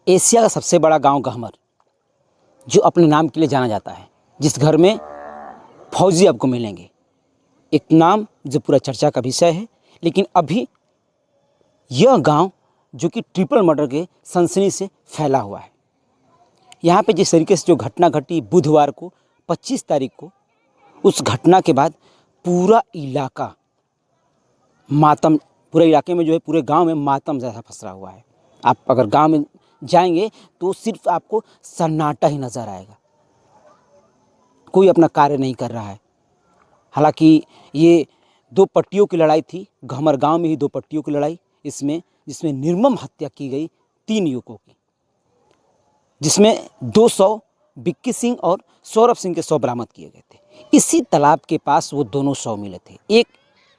Asia का सबसे बड़ा गांव गहमर, जो अपने नाम के लिए जाना जाता है, जिस घर में फौजी आपको मिलेंगे, एक नाम जो पूरा चर्चा का विषय है। लेकिन अभी यह गांव जो कि ट्रिपल मर्डर के सनसनी से फैला हुआ है। यहाँ पे जिस तरीके से जो घटना घटी बुधवार को 25 तारीख को, उस घटना के बाद पूरा इलाका मातम, पूरे इलाके में जो है पूरे गांव में मातम जैसा फंसा हुआ है। आप अगर गांव में जाएंगे तो सिर्फ आपको सन्नाटा ही नज़र आएगा, कोई अपना कार्य नहीं कर रहा है। हालांकि ये दो पट्टियों की लड़ाई थी, गहमर गांव में ही दो पट्टियों की लड़ाई, जिसमें निर्मम हत्या की गई 3 युवकों की, जिसमें 200 बिक्की सिंह और सौरभ सिंह के शव बरामद किए गए थे। इसी तालाब के पास वो दोनों शव मिले थे, एक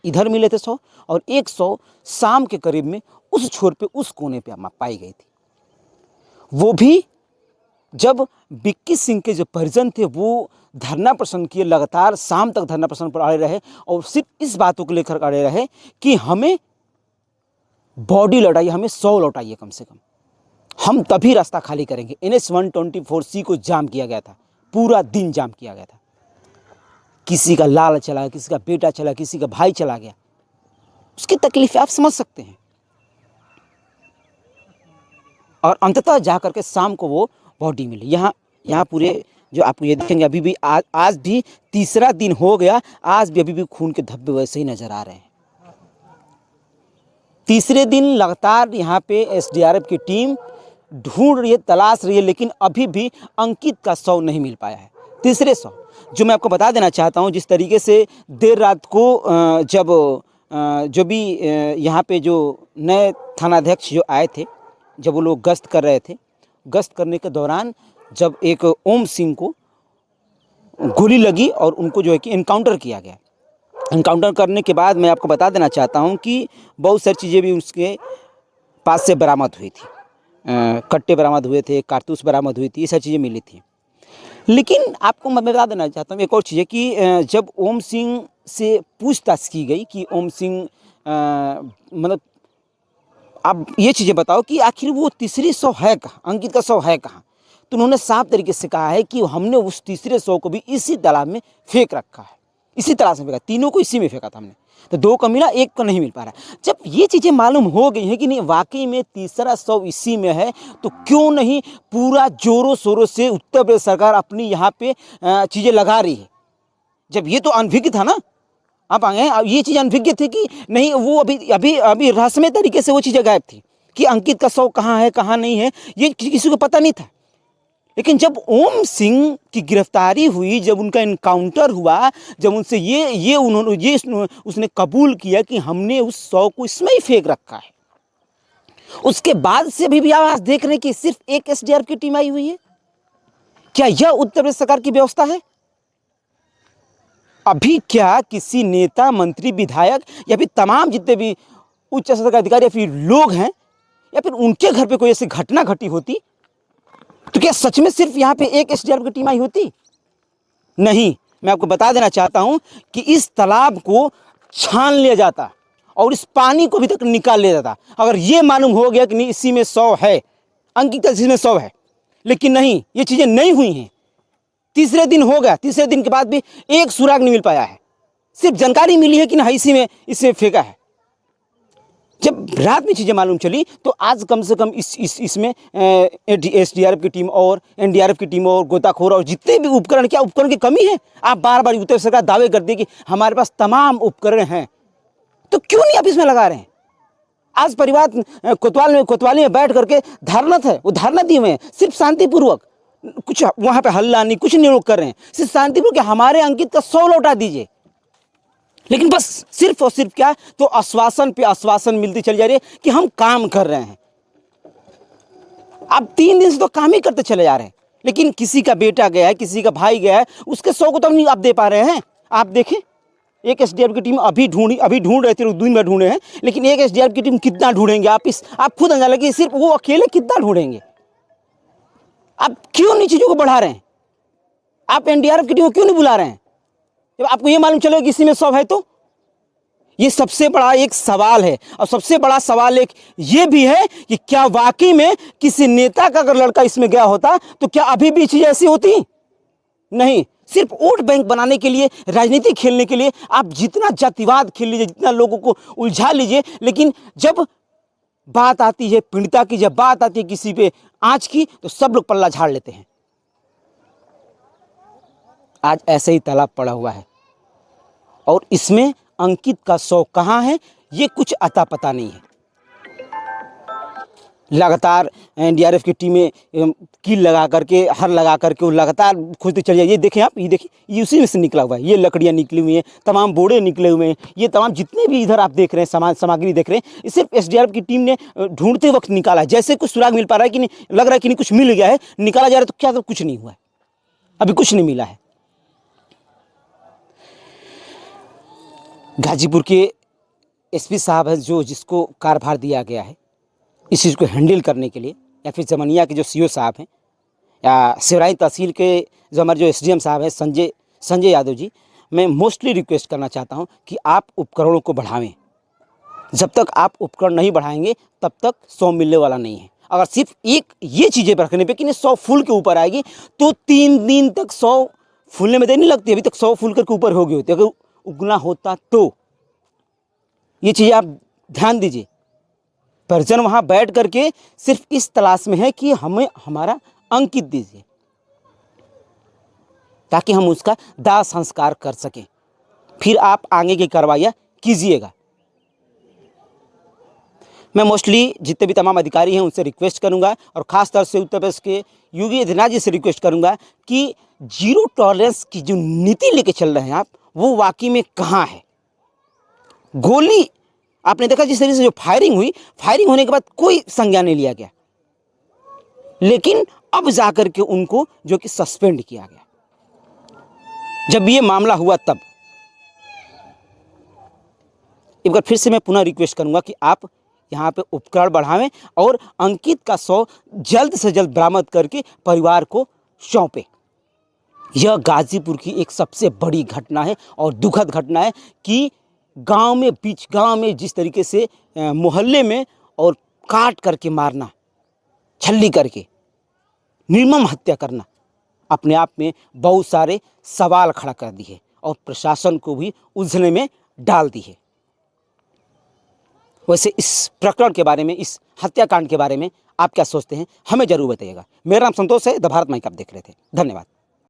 इधर मिले थे 100 और 100 शाम के करीब में उस छोर पे, उस कोने पे पाई गई थी। वो भी जब बिक्की सिंह के जो परिजन थे वो धरना प्रदर्शन किए, लगातार शाम तक धरना प्रदर्शन पर अड़े रहे और सिर्फ इस बातों को लेकर अड़े रहे कि हमें बॉडी लौटाइए, हमें 100 लौटाइए कम से कम, हम तभी रास्ता खाली करेंगे। NH 124C को जाम किया गया था, पूरा दिन जाम किया गया था। किसी का लाल चला गया, किसी का बेटा चला, किसी का भाई चला गया, उसकी तकलीफ आप समझ सकते हैं। और अंततः जा करके शाम को वो बॉडी मिली। यहाँ पूरे जो आप ये देखेंगे अभी भी आज भी तीसरा दिन हो गया, आज भी अभी भी खून के धब्बे वैसे ही नजर आ रहे हैं। तीसरे दिन लगातार यहाँ पे SDRF की टीम ढूंढ रही है, तलाश रही है, लेकिन अभी भी अंकित का शव नहीं मिल पाया है। तीसरे शव जो मैं आपको बता देना चाहता हूँ, जिस तरीके से देर रात को जब जो भी यहाँ पे जो नए थानाध्यक्ष जो आए थे, जब वो लोग गश्त कर रहे थे, गश्त करने के दौरान जब एक ओम सिंह को गोली लगी और उनको जो है कि इनकाउंटर किया गया। इनकाउंटर करने के बाद मैं आपको बता देना चाहता हूं कि बहुत सारी चीज़ें भी उसके पास से बरामद हुई थी, कट्टे बरामद हुए थे, कारतूस बरामद हुई थी, ये सारी चीज़ें मिली थी। लेकिन आपको मैं बता देना चाहता हूँ एक और चीज़ है कि जब ओम सिंह से पूछताछ की गई कि ओम सिंह मतलब आप ये चीज़ें बताओ कि आखिर वो तीसरी शव है कहाँ, अंकित का शव है कहाँ, तो उन्होंने साफ तरीके से कहा है कि हमने उस तीसरे शव को भी इसी तालाब में फेंक रखा है, इसी तालाब में फेंका, तीनों को इसी में फेंका था हमने, तो 2 का मिला, 1 को नहीं मिल पा रहा। जब ये चीज़ें मालूम हो गई हैं कि नहीं वाकई में तीसरा शव इसी में है, तो क्यों नहीं पूरा जोरों शोरों से उत्तर प्रदेश सरकार अपनी यहाँ पे चीज़ें लगा रही है। जब ये तो अनभिज्ञ था ना, आप आए ये चीज़ अनभिज्ञ थी कि नहीं, वो अभी रहस्यमय तरीके से वो चीज़ें गायब थी कि अंकित का शव कहाँ है कहाँ नहीं है, ये किसी को पता नहीं था। लेकिन जब ओम सिंह की गिरफ्तारी हुई, जब उनका इनकाउंटर हुआ, जब उनसे उसने कबूल किया कि हमने उस शव को इसमें ही फेंक रखा है, उसके बाद से भी आवाज देख रहे हैं कि सिर्फ एक SDRF की टीम आई हुई है। क्या यह उत्तर प्रदेश सरकार की व्यवस्था है? अभी क्या किसी नेता, मंत्री, विधायक या फिर तमाम जितने भी उच्च स्तर के अधिकारी या फिर लोग हैं, या फिर उनके घर पे कोई ऐसी घटना घटी होती तो क्या सच में सिर्फ यहाँ पे एक SDRF की टीम आई होती? नहीं, मैं आपको बता देना चाहता हूं कि इस तालाब को छान लिया जाता और इस पानी को भी तक निकाल लिया जाता अगर ये मालूम हो गया कि नहीं इसी में शव है, अंकित इसी में शव है। लेकिन नहीं, ये चीजें नहीं हुई हैं। तीसरे दिन हो गया, तीसरे दिन के बाद भी एक सुराग नहीं मिल पाया है, सिर्फ जानकारी मिली है कि ना इसी में फेंका है। जब रात में चीज़ें मालूम चली तो आज कम से कम इसमें SDRF की टीम और NDRF की टीम और गोताखोर और जितने भी उपकरण, क्या उपकरण की कमी है? आप बार बार उत्तर प्रदेश सरकार दावे करती है कि हमारे पास तमाम उपकरण हैं, तो क्यों नहीं आप इसमें लगा रहे हैं? आज परिवार कोतवाली में बैठ करके धरना है, वो धरना दिए हुए हैं, सिर्फ शांतिपूर्वक, कुछ वहां पे हल्ला नहीं, कुछ नहीं लोग कर रहे हैं, सिर्फ शांतिपूर्वक हमारे अंकित का 100 लौटा दीजिए। लेकिन बस सिर्फ और सिर्फ क्या, तो आश्वासन पे आश्वासन मिलती चली जा रही है कि हम काम कर रहे हैं। अब 3 दिन से तो काम ही करते चले जा रहे हैं, लेकिन किसी का बेटा गया है, किसी का भाई गया है, उसके 100 को तो नहीं आप दे पा रहे हैं। आप देखें, एक SDRF की टीम अभी ढूंढ रहे थे, 2 दिन में ढूंढे हैं, लेकिन एक SDRF की टीम कितना ढूंढेंगे? आप खुद अंदाजा लगाइए, सिर्फ वो अकेले कितना ढूंढेंगे? आप क्यों नहीं चीजों को बढ़ा रहे हैं? आप NDRF की टीम को क्यों नहीं बुला रहे हैं? जब आपको ये मालूम चलेगा कि इसी में शव है, तो ये सबसे बड़ा एक सवाल है। और सबसे बड़ा सवाल एक ये भी है कि क्या वाकई में किसी नेता का अगर लड़का इसमें गया होता तो क्या अभी भी चीजें ऐसी होती? नहीं। सिर्फ वोट बैंक बनाने के लिए, राजनीति खेलने के लिए आप जितना जातिवाद खेल लीजिए, जितना लोगों को उलझा लीजिए, लेकिन जब बात आती है पीड़िता की, जब बात आती है किसी पे आंच की, तो सब लोग पल्ला झाड़ लेते हैं। आज ऐसे ही तालाब पड़ा हुआ है और इसमें अंकित का शव कहाँ है ये कुछ अता पता नहीं है। लगातार एनडीआरएफ की टीमें कील लगा करके, हर लगा करके वो लगातार खोजते चले जाए। ये देखें आप, ये देखिए, ये उसी में से निकला हुआ है। ये लकड़ियाँ निकली हुई हैं, तमाम बोड़े निकले हुए हैं, ये तमाम जितने भी इधर आप देख रहे हैं सामग्री देख रहे हैं, ये सिर्फ एसडीआरएफ की टीम ने ढूंढते वक्त निकाला है। जैसे कुछ सुराग मिल पा रहा है कि नहीं, लग रहा है कि नहीं कुछ मिल गया है, निकाला जा रहा है, तो क्या तो कुछ नहीं हुआ है, अभी कुछ नहीं मिला है। गाजीपुर के एसपी साहब है जो, जिसको कार्यभार दिया गया है इस चीज़ को हैंडल करने के लिए, या फिर जमनिया के जो सीओ साहब हैं, या सिवराई तहसील के जो हमारे जो एसडीएम साहब हैं संजय यादव जी, मैं मोस्टली रिक्वेस्ट करना चाहता हूं कि आप उपकरणों को बढ़ावें। जब तक आप उपकरण नहीं बढ़ाएंगे तब तक 100 मिलने वाला नहीं है। अगर सिर्फ एक ये चीज़ें रखने पे कि नहीं 100 फूल के ऊपर आएगी, तो 3 दिन तक 100 फूलने में देर नहीं लगती। अभी तक 100 फूल करके ऊपर हो गई होती, अगर उगना होता तो। ये चीज़ें आप ध्यान दीजिए। परिजन वहाँ बैठ करके सिर्फ इस तलाश में है कि हमें हमारा अंकित दीजिए, ताकि हम उसका दाह संस्कार कर सकें। फिर आप आगे की कार्रवाइयाँ कीजिएगा। मैं मोस्टली जितने भी तमाम अधिकारी हैं उनसे रिक्वेस्ट करूंगा, और ख़ास तौर से उत्तर प्रदेश के योगी आदित्यनाथ जी से रिक्वेस्ट करूंगा कि जीरो टॉलरेंस की जो नीति लेके चल रहे हैं आप, वो वाकई में कहाँ है। गोली आपने देखा जिस तरीके से जो फायरिंग हुई, फायरिंग होने के बाद कोई संज्ञान नहीं लिया गया, लेकिन अब जाकर के उनको जो कि सस्पेंड किया गया। जब ये मामला हुआ तब एक बार फिर से मैं पुनः रिक्वेस्ट करूंगा कि आप यहाँ पे उपकरण बढ़ावें और अंकित का शव जल्द से जल्द बरामद करके परिवार को सौंपें। यह गाजीपुर की एक सबसे बड़ी घटना है और दुखद घटना है कि गांव में, बीच गांव में जिस तरीके से मोहल्ले में और काट करके मारना, छल्ली करके निर्मम हत्या करना, अपने आप में बहुत सारे सवाल खड़ा कर दिए और प्रशासन को भी उलझने में डाल दी है। वैसे इस प्रकरण के बारे में, इस हत्याकांड के बारे में आप क्या सोचते हैं, हमें जरूर बताइएगा। मेरा नाम संतोष है, द भारत माइक आप देख रहे थे। धन्यवाद।